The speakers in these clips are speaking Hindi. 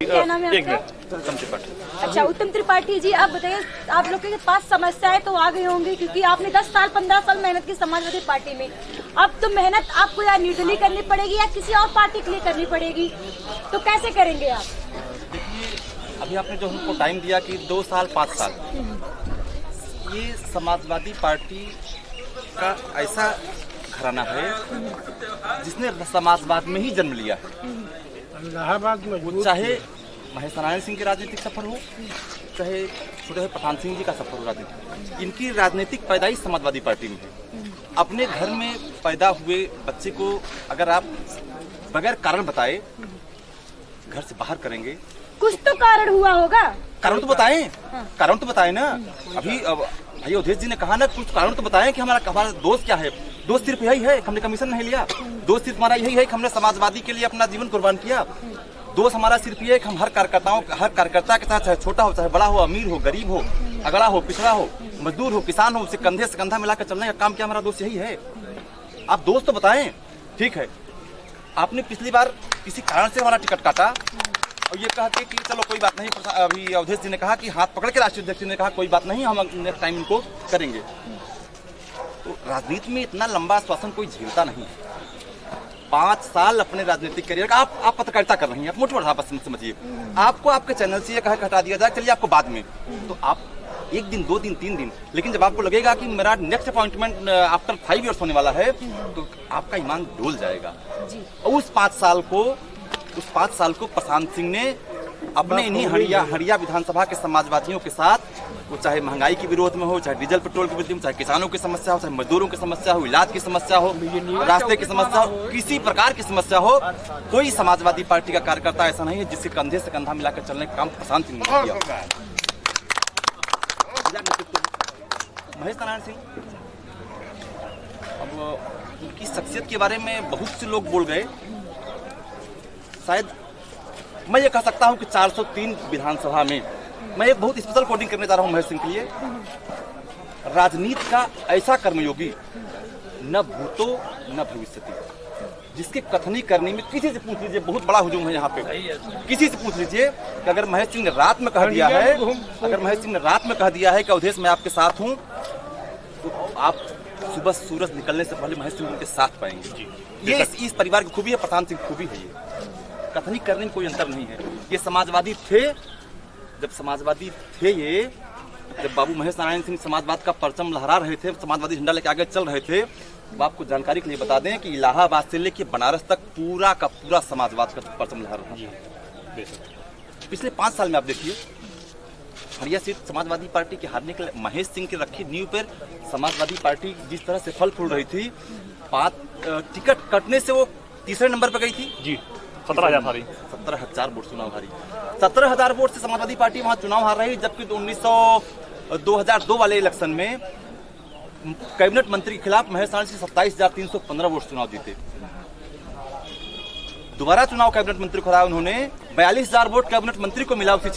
क्या नाम है आपका? उत्तम त्रिपाठी। अच्छा उत्तम त्रिपाठी जी, आप बताइए, आप लोग के पास समस्याएं तो आ गई होंगी क्योंकि आपने 10 साल 15 साल मेहनत की समाजवादी पार्टी में। अब तो मेहनत आपको या निर्दलीय करनी पड़ेगी या किसी और पार्टी के लिए करनी पड़ेगी, तो कैसे करेंगे आप? देखिए, अभी आपने जो हमको टाइम दिया कि 2 साल 5 साल, ये समाजवादी पार्टी का ऐसा घराना है जिसने समाजवाद में ही जन्म लिया है। इलाहाबाद में चाहे महेश नारायण सिंह के राजनीतिक सफर हो, चाहे छोटे प्रधान सिंह जी का सफर हो राजनीतिक, इनकी राजनीतिक पैदाइश समाजवादी पार्टी में है। अपने घर में पैदा हुए बच्चे को अगर आप बगैर कारण बताए घर से बाहर करेंगे, कुछ तो कारण हुआ होगा। कारण तो बताएं, कारण तो बताएं ना। अभी भाई अवधेश जी ने कहा ना, कुछ कारण तो बताएं कि हमारा दोस्त क्या है। दोस्त सिर्फ यही है कि हमने कमीशन नहीं लिया, दोस्त सिर्फ हमारा यही है कि हमने समाजवादी के लिए अपना जीवन कुर्बान किया। दोस्त हमारा सिर्फ ये है कि हम हर कार्यकर्ता के साथ, चाहे छोटा हो चाहे बड़ा हो, अमीर हो गरीब हो, अगड़ा हो पिछड़ा हो, मजदूर हो किसान हो, उसे कंधे से कंधा मिलाकर चलने का काम किया। हमारा दोस्त यही है। आप दोस्त तो बताएं। ठीक है, आपने पिछली बार किसी कारण से हमारा टिकट काटा और ये कहा कि चलो कोई बात नहीं। अभी अवधेश जी ने कहा कि हाथ पकड़ के राष्ट्रीय अध्यक्ष ने कहा कोई बात नहीं, हम नेक्स्ट टाइम इनको करेंगे। तो राजनीति में इतना लंबा आश्वासन कोई झेलता नहीं है। 5 साल अपने राजनीतिक करियर का आप पत्रकारिता कर रही हैं, आप मोटे मोटे समझिए। आपको आपके चैनल से ये कहा हटा दिया जाए, चलिए आपको बाद में, तो आप 1 दिन 2 दिन 3 दिन, लेकिन जब आपको लगेगा कि मेरा नेक्स्ट अपॉइंटमेंट आफ्टर 5 इयर्स होने वाला है, तो आपका ईमान डोल जाएगा। और उस 5 साल को प्रशांत सिंह ने अपने इन्हीं हड़िया विधानसभा के समाजवादियों के साथ, वो चाहे महंगाई के विरोध में हो, चाहे डीजल पेट्रोल के विरोध में, चाहे किसानों की समस्या हो, चाहे मजदूरों की समस्या हो, इलाज की समस्या हो, रास्ते की समस्या हो, किसी प्रकार की समस्या हो, कोई समाजवादी पार्टी का कार्यकर्ता ऐसा नहीं है जिससे कंधे से कंधा मिलाकर चलने का काम प्रशांत सिंह ने किया। महेश नारायण सिंह, अब उनकी शख्सियत के बारे में बहुत से लोग बोल गए। शायद मैं ये कह सकता हूं कि 403 विधानसभा में मैं एक बहुत स्पेशल कोडिंग करने जा रहा हूं महेश सिंह के लिए। राजनीति का ऐसा कर्मयोगी, न भूतो न भविष्यति, जिसके कथनी करने में किसी से पूछ लीजिए, बहुत बड़ा हुजूम है यहाँ पे, किसी से पूछ लीजिए कि अगर महेश सिंह ने रात में कह दिया है कि अवधेश मैं आपके साथ हूँ, तो आप सुबह सूरज निकलने से पहले महेश सिंह उनके साथ पाएंगे। ये इस परिवार की खूबी है, प्रशांत सिंह खूबी है। ये कथनी करने में कोई अंतर नहीं है। ये समाजवादी थे, जब समाजवादी थे ये, जब बाबू महेश नारायण सिंह समाजवाद का परचम लहरा रहे थे, समाजवादी झंडा लेके आगे चल रहे थे, तो आपको जानकारी के लिए बता दें कि इलाहाबाद से लेके बनारस तक पूरा का पूरा समाजवाद का परचम लहरा रहा है। पिछले 5 साल में आप देखिए, हरिया सीट समाजवादी पार्टी के हारने के लिए महेश सिंह की रखी नींव पर समाजवादी पार्टी जिस तरह से फल फूल रही थी, 5 टिकट कटने से वो तीसरे नंबर पर गई थी जी। 17,000 वोट चुनाव हारी। 17,000 वोट से समाजवादी पार्टी वहां चुनाव हार रही, जबकि 2002 वाले इलेक्शन में कैबिनेट मंत्री के खिलाफ महेश नारायण सिंह 27,315 वोट चुनाव जीते। दोबारा चुनाव कैबिनेट मंत्री को हराया उन्होंने, 42,000 वोट कैबिनेट मंत्री को मिला उसी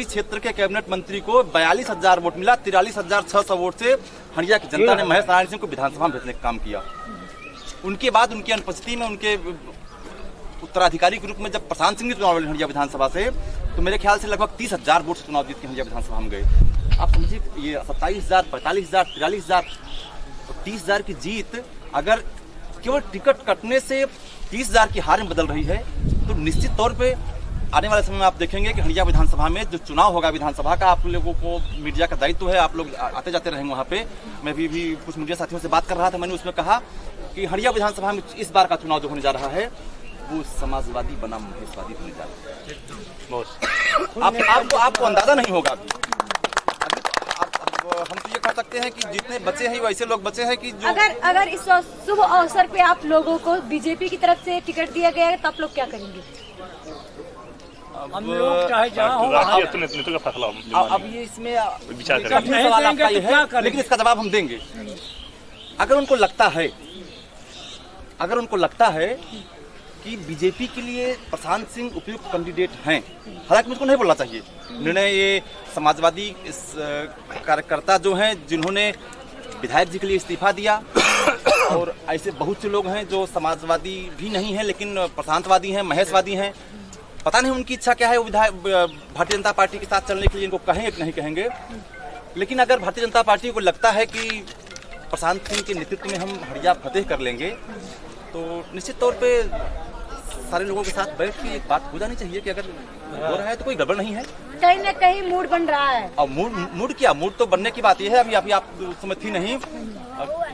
क्षेत्र के कैबिनेट मंत्री को 42,000 वोट मिला। 43,600 वोट से हरिया की जनता ने महेश नारायण सिंह को विधानसभा में भेजने का काम किया। उनके बाद उनकी अनुपस्थिति में उनके उत्तराधिकारी के रूप में जब प्रशांत सिंह चुनाव लड़े हरिया विधानसभा से, तो मेरे ख्याल से लगभग 30,000 वोट से चुनाव जीत के हरिया विधानसभा में गए। आप समझिए, ये 27,000, 45,000, 43,000, 30,000 की जीत अगर केवल टिकट कटने से 30,000 की हार में बदल रही है, तो निश्चित तौर पे आने वाले समय में आप देखेंगे कि हरिया विधानसभा में जो चुनाव होगा विधानसभा का, आप लोगों को मीडिया का दायित्व है, आप लोग आते जाते रहेंगे वहाँ पे। मैं भी कुछ मीडिया साथियों से बात कर रहा था, मैंने उसमें कहा कि हरिया विधानसभा में इस बार का चुनाव जो होने जा रहा है वो समाजवादी बनाम महेशवादी होने जा रहा है। आपको अंदाजा नहीं होगा। अभी हम तो ये कह सकते हैं कि जितने बचे हैं वैसे लोग बचे हैं कि जो अगर इस शुभ अवसर पे आप लोगों को बीजेपी की तरफ से टिकट दिया गया है, तो आप लोग क्या करेंगे? हम लोग चाहे जहाँ हो, अब ये इसमें सवाल आपका ये है, लेकिन इसका जवाब हम देंगे। अगर उनको लगता है कि बीजेपी के लिए प्रशांत सिंह उपयुक्त कैंडिडेट हैं, हालांकि मुझको नहीं बोलना चाहिए, निर्णय ये समाजवादी कार्यकर्ता जो हैं जिन्होंने विधायक जी के लिए इस्तीफा दिया, और ऐसे बहुत से लोग हैं जो समाजवादी भी नहीं हैं लेकिन प्रशांतवादी हैं, महेशवादी हैं। पता नहीं उनकी इच्छा क्या है, वो विधायक भारतीय जनता पार्टी के साथ चलने के लिए इनको कहेंगे कि नहीं कहेंगे। लेकिन अगर भारतीय जनता पार्टी को लगता है कि प्रशांत सिंह के नेतृत्व में हम हड़िया फतेह कर लेंगे, तो निश्चित तौर पे सारे लोगों के साथ बैठ के एक बात हो जानी चाहिए कि अगर हो रहा है तो कोई गड़बड़ नहीं है। कहीं न कहीं मूड बन रहा है। और मूड क्या, मूड तो बनने की बात यह है, अभी आप उस समय थी नहीं,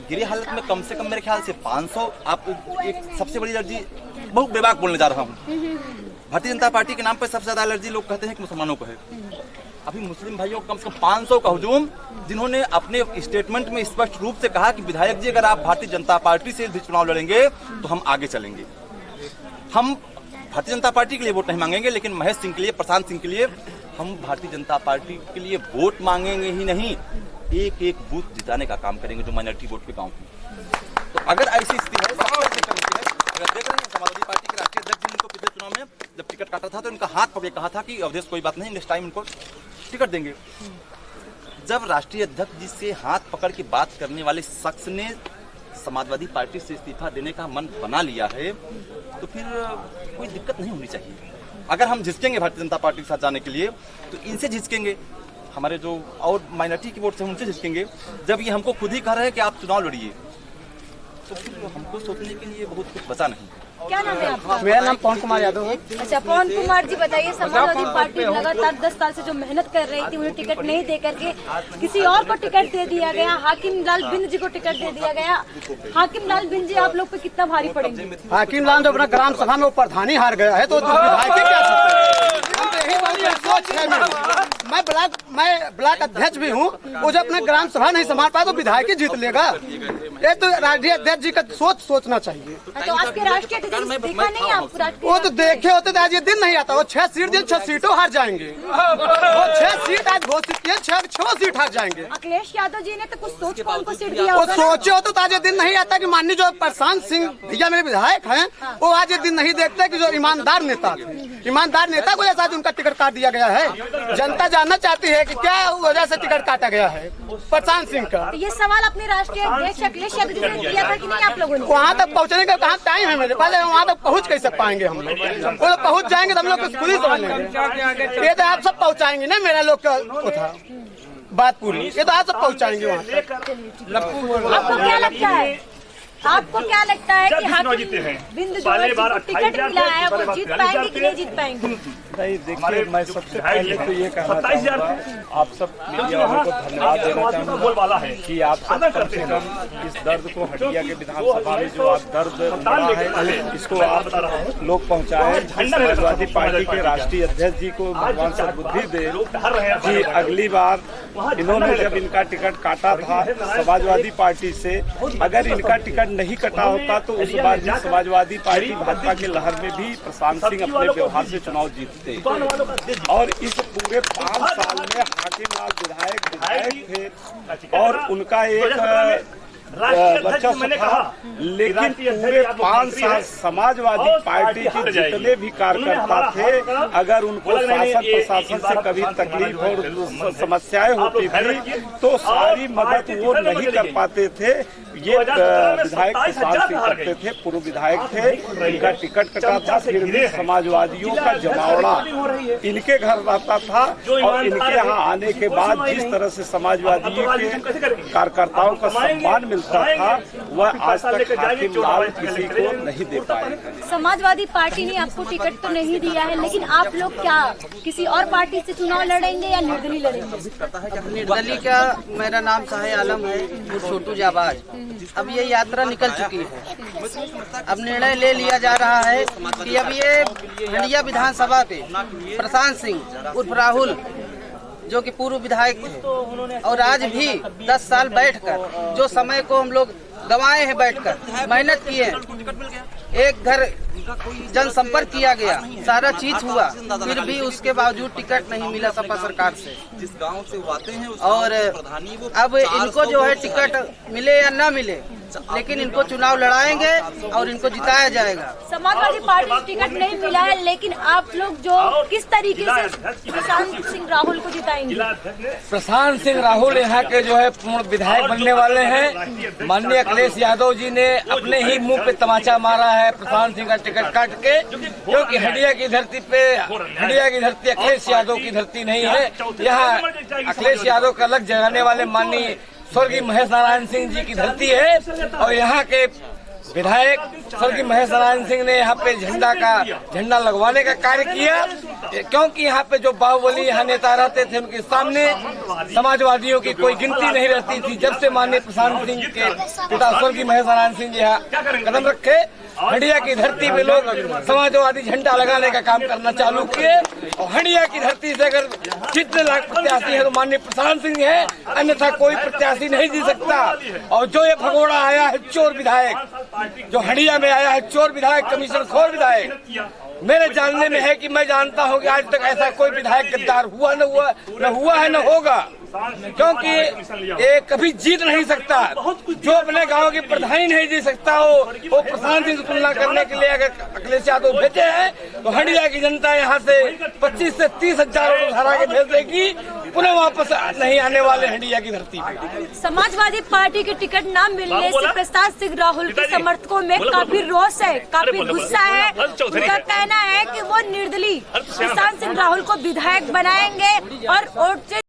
गिरी हालत में कम से कम मेरे ख्याल से 500, आप एक सबसे बड़ी एलर्जी, बहुत बेबाक बोलने जा रहा हूँ, भारतीय जनता पार्टी के नाम पर सबसे ज्यादा एलर्जी लोग कहते हैं कि मुसलमानों को है। अभी मुस्लिम भाइयों को कम से कम 500 का हुजूम, जिन्होंने अपने स्टेटमेंट में स्पष्ट रूप से कहा कि विधायक जी अगर आप भारतीय जनता पार्टी से भी चुनाव लड़ेंगे तो हम आगे चलेंगे। हम भारतीय जनता पार्टी के लिए वोट नहीं मांगेंगे, लेकिन महेश सिंह के लिए, प्रशांत सिंह के लिए हम भारतीय जनता पार्टी के लिए वोट मांगेंगे ही नहीं, एक एक बूथ जिताने का काम करेंगे जो माइनॉरिटी वोट पे गाँव की। तो अगर ऐसी स्थिति है, अगर देख रहे हैं समाजवादी पार्टी के राष्ट्रीय अध्यक्ष जिनको पिछले चुनाव में जब टिकट काटा था तो इनका हाथ पकड़ कहा था कि अवधेश कोई बात नहीं, नेक्स्ट टाइम इनको टिकट देंगे। जब राष्ट्रीय अध्यक्ष जी से हाथ पकड़ के बात करने वाले शख्स ने समाजवादी पार्टी से इस्तीफा देने का मन बना लिया है, तो फिर कोई दिक्कत नहीं होनी चाहिए। अगर हम झिझकेंगे भारतीय जनता पार्टी के साथ जाने के लिए तो इनसे झिझकेंगे, हमारे जो और माइनॉरिटी की वोट से उनसे झिझकेंगे। जब ये हमको खुद ही कह रहे हैं कि आप चुनाव लड़िए, तो फिर हमको सोचने के लिए बहुत कुछ बचा नहीं। क्या नाम है आपका? मेरा नाम पवन कुमार यादव है। अच्छा पवन कुमार जी, बताइए समाजवादी पार्टी लगातार 10 साल से जो मेहनत कर रही थी, उन्हें टिकट नहीं दे करके किसी और को टिकट दे दिया गया, हाकिम लाल बिंद जी को टिकट दे दिया गया। हाकिम लाल बिंद जी आप लोग पे कितना भारी पड़ेंगे? हाकिम लाल जो अपना ग्राम सभा में वो प्रधानी हार गया है तो विधायक क्या सकते हैं? सोच है मैं ब्लॉक अध्यक्ष भी हूँ, वो जो अपना ग्राम सभा नहीं संभाल पाया तो विधायक ही जीत लेगा। ये तो राष्ट्रीय अध्यक्ष जी का सोचना चाहिए। तो आपके राष्ट्रीय अध्यक्ष देखा नहीं आप? वो तो देखे होते तो आज ये दिन नहीं आता। वो 6 सीट दिन 6 सीटों हार जाएंगे। वो 6 सीट आज घोषित किए, 6 सीट हार जाएंगे। अखिलेश यादव जी ने तो कुछ सोच को उनको सीट दिया वो होगा। सोचे होते तो आज ये दिन नहीं आता कि माननीय जो प्रशांत सिंह भैया मेरे विधायक हैं, वो आज ये दिन नहीं देखते कि जो ईमानदार नेता थे, ईमानदार नेता को जैसा उनका टिकट काट दिया गया है। जनता जानना चाहती है कि क्या वजह से टिकट काटा गया है प्रशांत सिंह का। ये सवाल अपने राष्ट्रीय अध्यक्ष अखिलेश यादव जी ने किया था कि नहीं आप लोगों ने? वहाँ तक पहुँचने का कहाँ टाइम है मेरे पास? वहाँ तक पहुँच कैसे पाएंगे हम लोग? वो लोग पहुँच जाएंगे तो हम लोग कुछ खुद ही समझ लेंगे। ये तो आप सब पहुँचाएंगे ना, मेरा लोग का वो था बात पूरी, ये तो आप सब पहुँचाएंगे वहाँ तक। आपको क्या लगता है? आपको क्या लगता है कि हाकिम बिंद जो टिकट मिला है वो जीत पाएंगे कि नहीं जीत पाएंगे? नहीं, देखिए मैं सबसे पहले तो ये कहना चाहूँगा, आप सब मीडिया वालों को धन्यवाद देना चाहूँगा कि आप सब कम से कम इस दर्द को हटिया के विधानसभा में जो आप दर्द रहा है इसको आप लोग पहुँचाए। समाजवादी पार्टी के राष्ट्रीय अध्यक्ष जी को भगवान सद्बुद्धि दे कि अगली बार इन्होंने जब इनका टिकट काटा था समाजवादी पार्टी से, अगर इनका टिकट नहीं कटा होता तो उस बार भी समाजवादी पार्टी भाजपा के लहर में भी प्रशांत सिंह अपने व्यवहार से चुनाव जीतते। और इस पूरे 5 साल में हाकिम लाल विधायक थे और उनका एक बच्चा था, लेकिन पूरे 5 साल समाजवादी पार्टी के जितने भी कार्यकर्ता थे, अगर उनको शासन प्रशासन से कभी तकलीफ और समस्याएं होती थी तो सारी मदद वो नहीं कर पाते थे। ये विधायक प्रशांत सिंह करते थे, पूर्व विधायक थे, इनका टिकट कटा था, फिर भी समाजवादियों का जमावड़ा इनके घर रहता था। और इनके यहाँ आने के बाद जिस तरह से समाजवादियों के कार्यकर्ताओं का सम्मान मिलता था वह आज तक हाकिम लाल किसी को नहीं दे पाए। समाजवादी पार्टी ने आपको टिकट तो नहीं दिया है, लेकिन आप लोग क्या किसी और पार्टी से चुनाव लड़ेंगे या निर्दलीय लड़ेंगे? निर्दलीय का मेरा नाम शाह आलम है, छोटू जाबाज। अब ये यात्रा निकल चुकी है, अब निर्णय ले लिया जा रहा है कि अब ये हंडिया विधानसभा पे प्रशांत सिंह उर्फ राहुल जो कि पूर्व विधायक थे और आज भी 10 साल बैठकर जो समय को हम लोग गंवाए हैं, बैठकर मेहनत किए, एक घर जनसंपर्क किया गया, सारा चीज हुआ, फिर भी उसके बावजूद टिकट नहीं मिला सपा सरकार से। जिस गांव से वो आते हैं और अब इनको जो है टिकट मिले या न मिले, लेकिन इनको चुनाव लड़ाएंगे और इनको जिताया जाएगा। समाजवादी पार्टी को टिकट नहीं मिला है, लेकिन आप लोग जो किस तरीके से प्रशांत सिंह राहुल को जिताएंगे? प्रशांत सिंह राहुल यहाँ के जो है पूर्ण विधायक बनने वाले हैं। माननीय अखिलेश यादव जी ने अपने ही मुंह पे तमाचा मारा है प्रशांत सिंह का टिकट काट के, क्योंकि हंडिया की धरती पे, हंडिया की धरती अखिलेश यादव की धरती नहीं है। यहाँ अखिलेश यादव का लग जगाने वाले माननीय स्वर्गीय महेश नारायण सिंह जी की धरती है। और यहाँ के विधायक स्वर्गीय महेश नारायण सिंह ने यहाँ पे झंडा लगवाने का कार्य किया, क्योंकि यहाँ पे जो बाहुबली यहाँ नेता रहते थे उनके सामने समाजवादियों की कोई गिनती नहीं रहती थी। जब से माननीय प्रशांत सिंह के पिता स्वर्गीय महेश नारायण सिंह जी यहाँ कदम रखे, हंडिया की धरती पे लोग समाजवादी झंडा लगाने का काम करना चालू किए। और हंडिया की धरती से अगर जितने लाख प्रत्याशी है तो माननीय प्रशांत सिंह है, अन्यथा कोई प्रत्याशी नहीं जीत सकता। और जो ये भगोड़ा आया है चोर विधायक, जो हंडिया में आया है चोर विधायक, कमीशन खोर विधायक, मेरे जानने में है कि मैं जानता हूं कि आज तक ऐसा कोई विधायक गद्दार हुआ है न होगा, क्योंकि ये कभी जीत नहीं सकता। जो अपने गांव की प्रधानी नहीं जीत सकता वो प्रशांत सिंह से तुलना करने के लिए अगर अखिलेश यादव भेजे हैं तो हंडिया की जनता यहाँ से 25 से 30 हजार वोट हरा के भेज देगी, पुनः वापस नहीं आने वाले हंडिया की धरती पे। समाजवादी पार्टी के टिकट न मिलने से प्रशांत सिंह राहुल के समर्थकों में काफी रोष है, काफी गुस्सा है। उनका कहना है कि वो निर्दलीय प्रशांत सिंह राहुल को विधायक बनाएंगे और वोट से